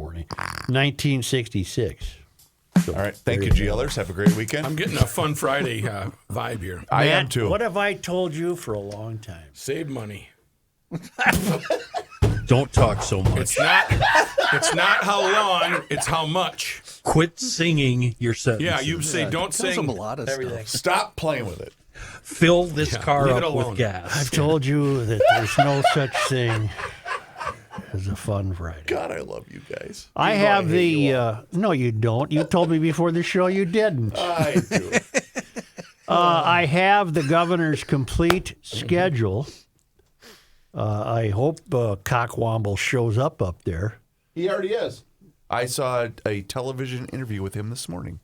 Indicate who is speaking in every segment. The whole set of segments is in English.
Speaker 1: morning. 1966. So,
Speaker 2: all right. Thank you, GLers. Have a great weekend.
Speaker 3: I'm getting a fun Friday vibe here.
Speaker 2: I am too.
Speaker 1: What have I told you for a long time?
Speaker 3: Save money.
Speaker 4: Don't talk so much.
Speaker 3: It's not how long, it's how much.
Speaker 4: Quit singing your sentences.
Speaker 3: Yeah, you say don't
Speaker 5: Tells
Speaker 3: sing
Speaker 5: them a lot of
Speaker 1: everything.
Speaker 5: stuff.
Speaker 2: Stop playing with it.
Speaker 4: Fill this car
Speaker 3: leave it
Speaker 4: up
Speaker 3: alone.
Speaker 4: with gas.
Speaker 1: I've told you that there's no such thing as a fun Friday.
Speaker 2: God, I love you guys.
Speaker 1: I have no, you don't. You told me before the show you didn't.
Speaker 2: I do.
Speaker 1: I have the governor's complete schedule. I hope Cockwomble shows up there.
Speaker 2: He already is. I saw a television interview with him this morning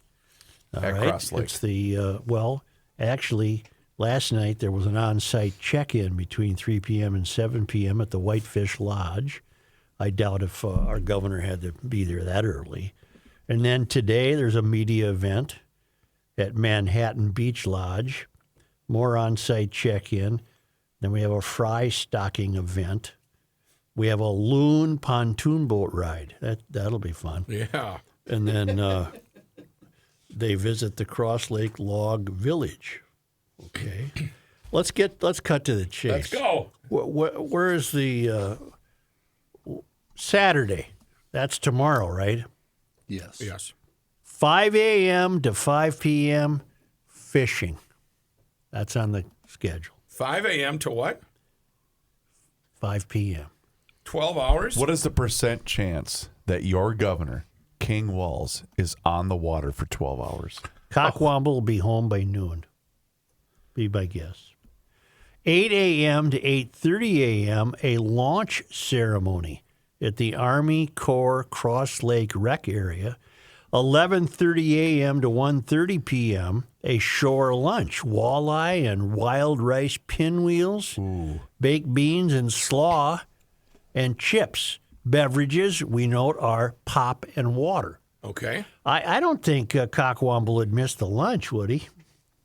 Speaker 2: at Cross Lake.
Speaker 1: It's the, actually, last night there was an on-site check-in between 3 p.m. and 7 p.m. at the Whitefish Lodge. I doubt if our governor had to be there that early. And then today there's a media event at Manhattan Beach Lodge. More on-site check-in. Then we have a fry stocking event. We have a Loon pontoon boat ride. That'll be fun.
Speaker 3: Yeah.
Speaker 1: And then they visit the Cross Lake Log Village. Okay, let's cut to the chase.
Speaker 3: Let's go.
Speaker 1: Where is the Saturday? That's tomorrow, right?
Speaker 5: Yes.
Speaker 3: Yes.
Speaker 1: 5 a.m. to 5 p.m. fishing. That's on the schedule.
Speaker 3: 5 a.m. to what?
Speaker 1: 5 p.m.
Speaker 3: 12 hours?
Speaker 2: What is the % chance that your governor, King Walls, is on the water for 12 hours?
Speaker 1: Cockwomble will be home by noon. Be my guess. 8 a.m. to 8:30 a.m. a launch ceremony at the Army Corps Cross Lake Rec area. 11:30 a.m. to 1:30 p.m. a shore lunch, walleye and wild rice pinwheels, baked beans and slaw, and chips. Beverages, we note, are pop and water.
Speaker 3: Okay.
Speaker 1: I don't think Cockwomble would miss the lunch, would he?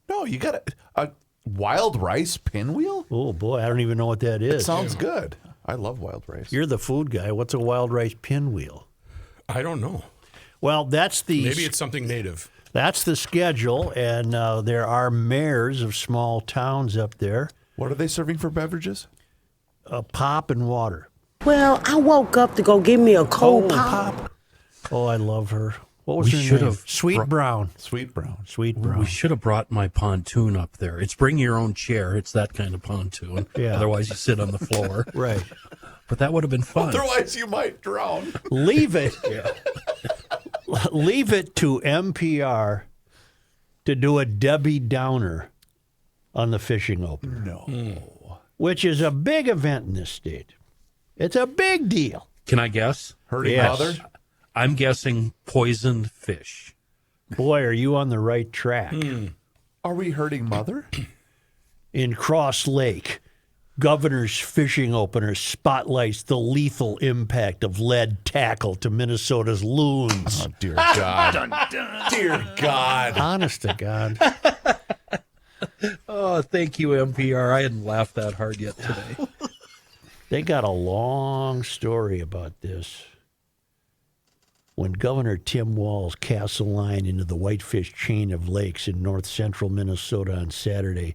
Speaker 2: No, you got a wild rice pinwheel?
Speaker 1: Oh, boy, I don't even know what that is.
Speaker 2: It sounds good. I love wild rice.
Speaker 1: You're the food guy. What's a wild rice pinwheel?
Speaker 3: I don't know.
Speaker 1: Well,
Speaker 3: Maybe it's something native.
Speaker 1: That's the schedule, and there are mayors of small towns up there.
Speaker 2: What are they serving for beverages?
Speaker 1: Pop and water.
Speaker 6: Well, I woke up to go get me a cold pop.
Speaker 1: Oh, I love her. What was
Speaker 4: We
Speaker 1: her
Speaker 4: should
Speaker 1: name?
Speaker 4: have
Speaker 1: Sweet Brown.
Speaker 2: Sweet brown.
Speaker 1: Sweet Brown.
Speaker 4: We should have brought my pontoon up there. It's bring your own chair. It's that kind of pontoon.
Speaker 1: Yeah.
Speaker 4: Otherwise, you sit on the floor.
Speaker 1: Right.
Speaker 4: But that would have been fun.
Speaker 2: Otherwise, you might drown.
Speaker 1: Leave it. Leave it to NPR to do a Debbie Downer on the fishing opener.
Speaker 2: No.
Speaker 1: Which is a big event in this state. It's a big deal.
Speaker 4: Can I guess?
Speaker 2: Hurting
Speaker 1: Yes.
Speaker 2: mother?
Speaker 4: I'm guessing poisoned fish.
Speaker 1: Boy, are you on the right track.
Speaker 2: Are we hurting mother?
Speaker 1: In Cross Lake, Governor's fishing opener spotlights the lethal impact of lead tackle to Minnesota's loons.
Speaker 2: Oh, dear God. Dear God.
Speaker 1: Honest to God.
Speaker 4: Oh, thank you, NPR. I hadn't laughed that hard yet today.
Speaker 1: They got a long story about this. When Governor Tim Walz cast a line into the Whitefish chain of lakes in north central Minnesota on Saturday,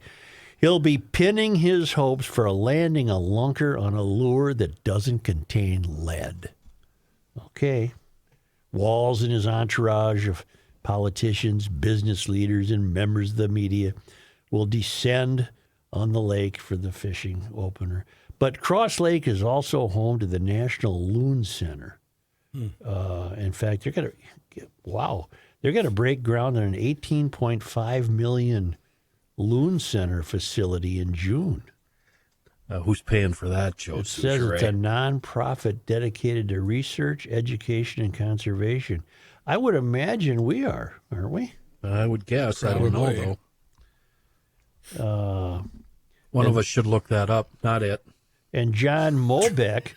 Speaker 1: he'll be pinning his hopes for landing a lunker on a lure that doesn't contain lead. Okay. Walz and his entourage of politicians, business leaders, and members of the media will descend on the lake for the fishing opener. But Cross Lake is also home to the National Loon Center. In fact, they're going to break ground on an $18.5 million Loon Center facility in June.
Speaker 4: Who's paying for that, Joe?
Speaker 1: It says it's a nonprofit dedicated to research, education, and conservation. I would imagine we are, aren't we?
Speaker 4: I would guess. I don't know, though. One of us should look that up. Not it.
Speaker 1: And John Mobeck,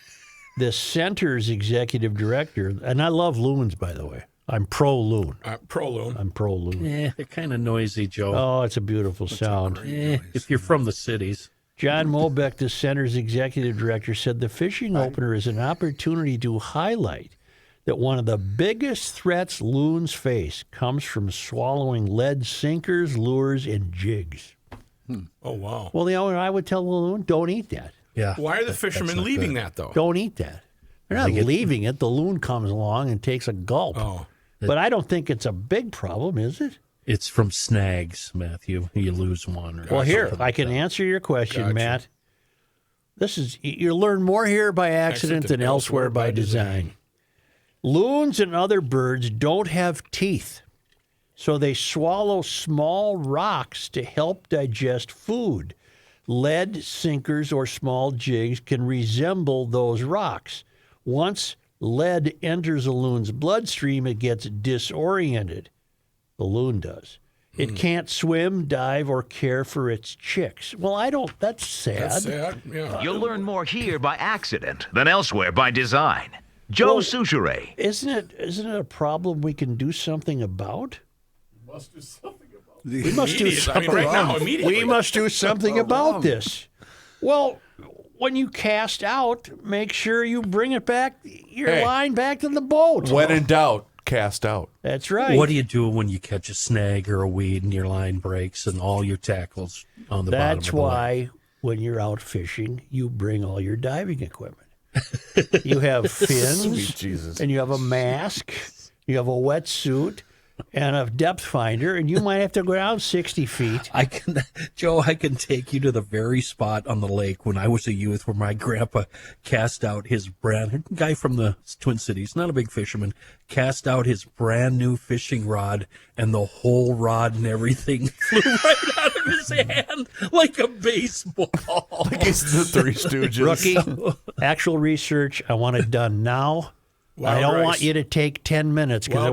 Speaker 1: the center's executive director, and I love loons, by the way. I'm pro-loon.
Speaker 3: Pro-loon.
Speaker 1: I'm pro-loon.
Speaker 4: They're kind of noisy, Joe.
Speaker 1: Oh, it's a beautiful sound.
Speaker 4: If you're from the cities.
Speaker 1: John Mobeck, the center's executive director, said the fishing opener is an opportunity to highlight that one of the biggest threats loons face comes from swallowing lead sinkers, lures, and jigs.
Speaker 3: Oh, wow.
Speaker 1: Well, I would tell the loon, don't eat that.
Speaker 4: Yeah.
Speaker 3: Why are the fishermen leaving that, though?
Speaker 1: Don't eat that. They're not leaving it. The loon comes along and takes a gulp.
Speaker 3: Oh.
Speaker 1: But I don't think it's a big problem, is it?
Speaker 4: It's from snags, Matthew. You lose one. Or
Speaker 1: Well, here,
Speaker 4: something
Speaker 1: I
Speaker 4: like
Speaker 1: can
Speaker 4: that.
Speaker 1: answer your question,
Speaker 3: Gotcha.
Speaker 1: Matt. You learn more here by accident than elsewhere by design. Loons and other birds don't have teeth, so they swallow small rocks to help digest food. Lead sinkers or small jigs can resemble those rocks. Once lead enters a loon's bloodstream, it gets disoriented. The loon does. It can't swim, dive, or care for its chicks. Well, that's sad.
Speaker 3: That's sad. Yeah.
Speaker 5: You'll learn more here by accident than elsewhere by design. Joe Souchere.
Speaker 1: Isn't it a problem we can do something about? We must do
Speaker 3: Immediate. I mean,
Speaker 1: something
Speaker 3: right now, immediately.
Speaker 1: We must do something about this. Well, when you cast out, make sure you bring it back, your line back to the boat.
Speaker 2: When in doubt, cast out.
Speaker 1: That's right.
Speaker 4: What do you do when you catch a snag or a weed and your line breaks and all your tackles on the bottom
Speaker 1: That's
Speaker 4: of the line?
Speaker 1: why when you're out fishing, you bring all your diving equipment. You have fins,
Speaker 2: Sweet Jesus.
Speaker 1: and you have a mask, you have a wetsuit, and a depth finder, and you might have to go down 60 feet.
Speaker 4: Joe, I can take you to the very spot on the lake when I was a youth where my grandpa cast out his guy from the Twin Cities, not a big fisherman, cast out his brand new fishing rod, and the whole rod and everything flew right out of his hand like a baseball.
Speaker 2: Like it's the Three Stooges.
Speaker 1: Rookie, actual research, I want it done now. I
Speaker 3: Wild
Speaker 1: don't
Speaker 3: rice.
Speaker 1: want you to take 10 minutes because
Speaker 3: Wild